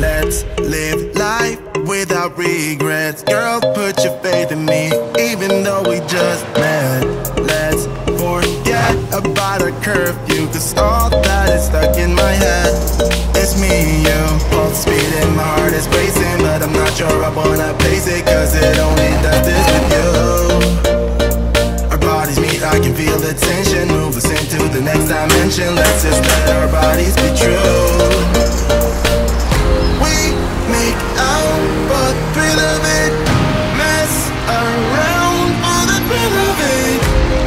Let's live life without regrets. Girl, put your faith in me, even though we just met. Let's forget about our curfew, cause all that is stuck in my head. It's me and you, pulse speed and my heart is racing, but I'm not sure I wanna pace it, cause it only does this with you. Our bodies meet, I can feel the tension, move us into the next dimension. Let's just let our bodies be true. We make out for the thrill of it, mess around for the thrill of it.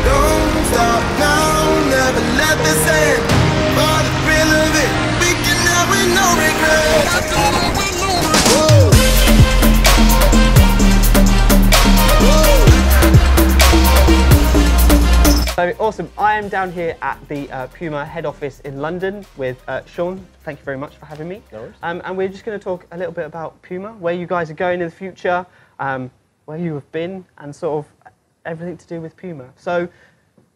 Don't stop now, never let this end. For the thrill of it, we can have with no regrets. So awesome, I am down here at the Puma head office in London with Shaun. Thank you very much for having me. No worries. And we're just going to talk a little bit about Puma, where you guys are going in the future, where you have been, and sort of everything to do with Puma. So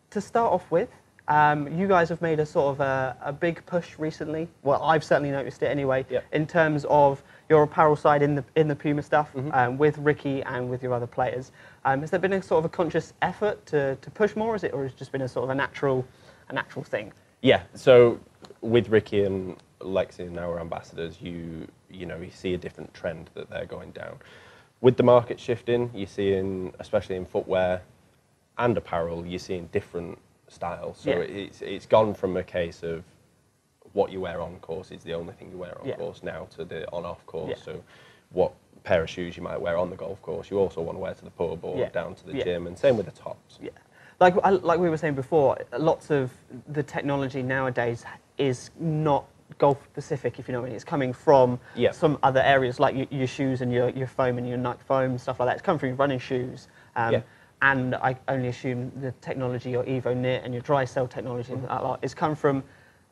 to start off with, you guys have made a sort of a big push recently. Well, I've certainly noticed it anyway, yep. in terms of your apparel side in the Puma stuff, with Ricky and with your other players. Has there been a sort of a conscious effort to push more, or has it just been a sort of a natural thing? Yeah. So with Ricky and Lexi and our ambassadors, you see a different trend that they're going down. With the market shifting, you're seeing, especially in footwear and apparel, you're seeing different styles. So yeah. It's gone from a case of what you wear on course is the only thing you wear on course now to the on-off course. Yeah. So what pair of shoes you might wear on the golf course, you also want to wear to the pub or down to the gym, and same with the tops. Yeah. Like we were saying before, lots of the technology nowadays is not golf specific, if you know what I mean. It's coming from some other areas, like your shoes and your foam and your Nike foam and stuff like that. It's coming from your running shoes. And I only assume the technology, your Evo Knit and your dry cell technology, that lot, is come from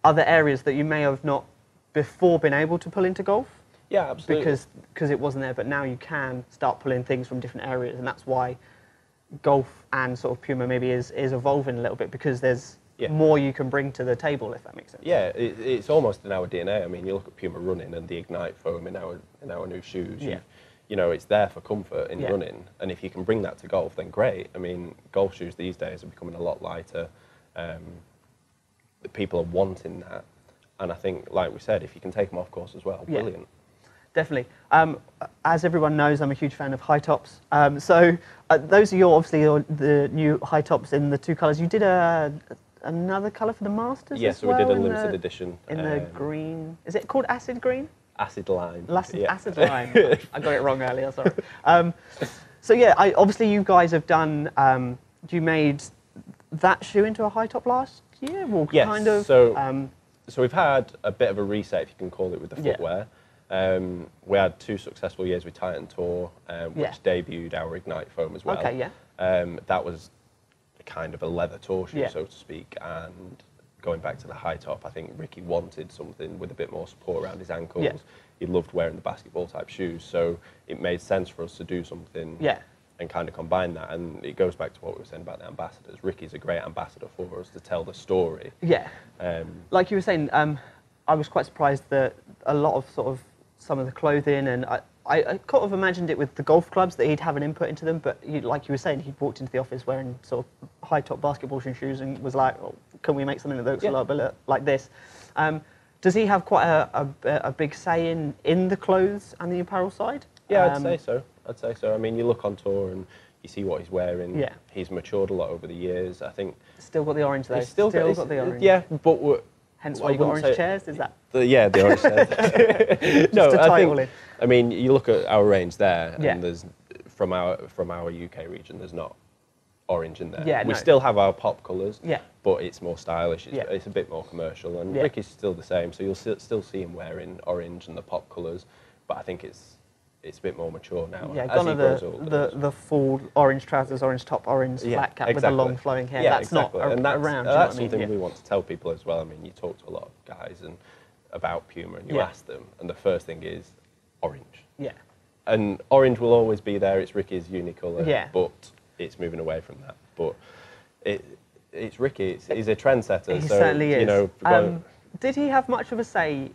other areas that you may have not before been able to pull into golf. Yeah, absolutely. Because it wasn't there, but now you can start pulling things from different areas, and that's why golf and sort of Puma maybe is evolving a little bit, because there's more you can bring to the table, if that makes sense. Yeah, it's almost in our DNA. I mean, you look at Puma running and the Ignite foam in our new shoes. Yeah. You know, it's there for comfort in running, and if you can bring that to golf, then great. I mean, golf shoes these days are becoming a lot lighter. People are wanting that, and I think, like we said, if you can take them off course as well, brilliant. Definitely. As everyone knows, I'm a huge fan of high tops. So those are obviously the new high tops in the two colours. You did another colour for the Masters. Yes, as well, we did a limited edition in the green. Is it called acid green? Acid lime. Acid lime. I got it wrong earlier. Sorry. So yeah, obviously you guys have done. You made that shoe into a high top last year. Well, yes. Kind of. So we've had a bit of a reset, if you can call it, with the footwear. We had 2 successful years with Titan Tour, which debuted our Ignite foam as well. Okay, that was kind of a leather tour shoe, so to speak. And going back to the high top, I think Ricky wanted something with a bit more support around his ankles. Yeah. He loved wearing the basketball type shoes, so it made sense for us to do something and kind of combine that. And it goes back to what we were saying about the ambassadors. Ricky's a great ambassador for us to tell the story. Yeah. Like you were saying, I was quite surprised that a lot of sort of some of the clothing, and I kind of imagined it with the golf clubs that he'd have an input into them, but like you were saying, he'd walked into the office wearing sort of high top basketball shoes and was like, oh, can we make something that looks a little bit like this? Does he have quite a big say in the clothes and the apparel side? Yeah, I'd say so. I mean, you look on tour and you see what he's wearing. Yeah. He's matured a lot over the years. I think. Still got the orange though. Still got the orange. Yeah, but hence why you got orange chairs. Is that? The orange chairs. No, I think. I mean, you look at our range there, and there's from our UK region, there's not orange in there. Yeah, we still have our pop colours. Yeah. But it's more stylish. It's a bit more commercial, and Ricky's still the same. So you'll still see him wearing orange and the pop colours, but I think it's a bit more mature now. Yeah, gone are the full orange trousers, orange top, orange flat cap with the long flowing hair. Yeah, that's not around. That's something we want to tell people as well. I mean, you talk to a lot of guys about Puma, and you ask them, and the first thing is orange. Yeah. And orange will always be there. It's Ricky's unicolor. Yeah. But it's moving away from that. But it's Ricky. He's a trendsetter. He certainly is. Did he have much of a say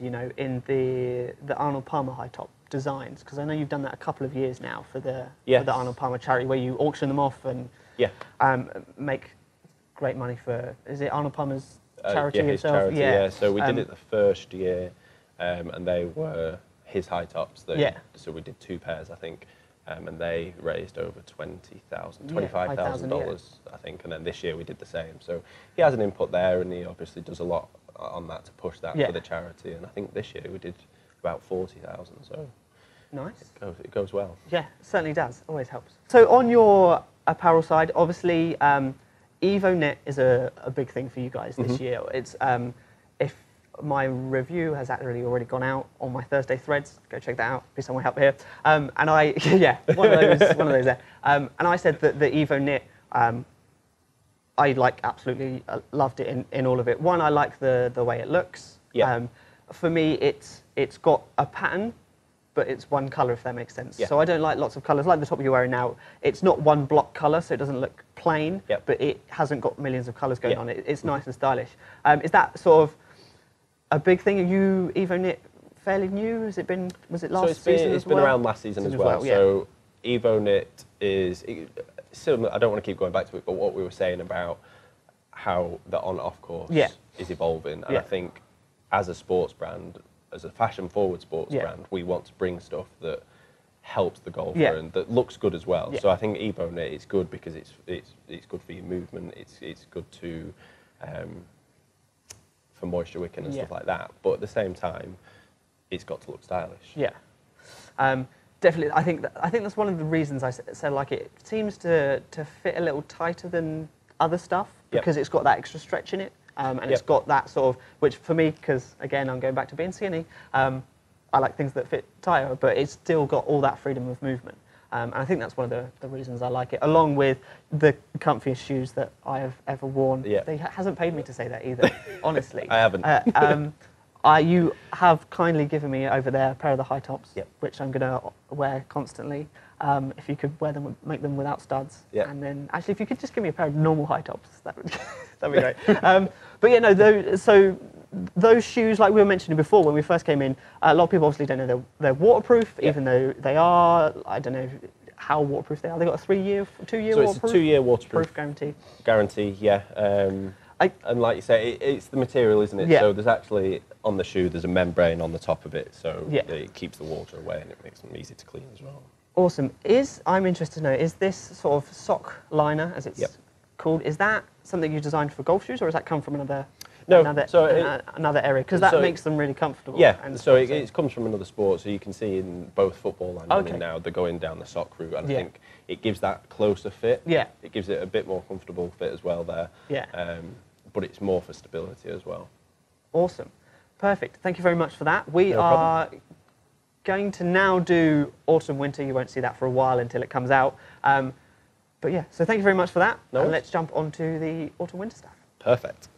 you know, in the Arnold Palmer high top designs? Because I know you've done that a couple of years now for the Arnold Palmer charity, where you auction them off and make great money for. Is it Arnold Palmer's charity his himself? Charity, yeah. So we did it the first year, and they were his high tops. So we did 2 pairs, I think. And they raised over $25,000, I think. And then this year we did the same. So he has an input there, and he obviously does a lot on that to push that for the charity. And I think this year we did about 40,000. So nice. It goes well. Yeah, it certainly does. Always helps. So on your apparel side, obviously, EvoKnit is a big thing for you guys this year. It's if my review has actually already gone out on my Thursday threads. Go check that out. Be somewhere up here. And I, one of those there. And I said that the EvoKnit, I absolutely loved it in all of it. One, I like the way it looks. Yeah. For me, it's got a pattern, but it's one colour, if that makes sense. Yeah. So I don't like lots of colours. Like the top you're wearing now, it's not one block colour, so it doesn't look plain, but it hasn't got millions of colours going on. It's nice and stylish. Is that sort of a big thing? Are you EvoKnit fairly new? Was it last season? It's been around last season as well. So EvoKnit is still. I don't want to keep going back to it, but what we were saying about how the on-off course is evolving, and I think as a sports brand, as a fashion-forward sports brand, we want to bring stuff that helps the golfer and that looks good as well. So I think EvoKnit is good because it's good for your movement. It's good to for moisture wicking and stuff like that. But at the same time, it's got to look stylish. Yeah, definitely. I think that's one of the reasons I said like it seems to fit a little tighter than other stuff because it's got that extra stretch in it, and it's got that sort of, which for me, because again I'm going back to being skinny, I like things that fit tighter, but it's still got all that freedom of movement. And I think that's one of the reasons I like it, along with the comfiest shoes that I have ever worn. Yeah. They hasn't paid me to say that either, honestly. I haven't. You have kindly given me over there a pair of the high tops, which I'm going to wear constantly. If you could wear them, make them without studs. Yeah. And then, actually, if you could just give me a pair of normal high tops, that'd be great. But yeah, no, those shoes, like we were mentioning before when we first came in, a lot of people obviously don't know they're waterproof, even though they are. I don't know how waterproof they are. They've got a 2-year waterproof? It's a 2-year waterproof guarantee. Yeah. And like you say, it's the material, isn't it? Yeah. So there's actually, on the shoe, there's a membrane on the top of it, so it keeps the water away and it makes them easy to clean as well. Awesome. I'm interested to know, is this sort of sock liner, as it's called, is that something you designed for golf shoes, or has that come from another area? Because that makes them really comfortable. Yeah, so it comes from another sport, so you can see in both football and running now, they're going down the sock route, and I think it gives that closer fit. Yeah. It gives it a bit more comfortable fit as well there. Yeah. But it's more for stability as well. Awesome. Perfect. Thank you very much for that. We are going to now do autumn-winter. You won't see that for a while until it comes out. But yeah, so thank you very much for that. And let's jump on to the autumn-winter stuff. Perfect.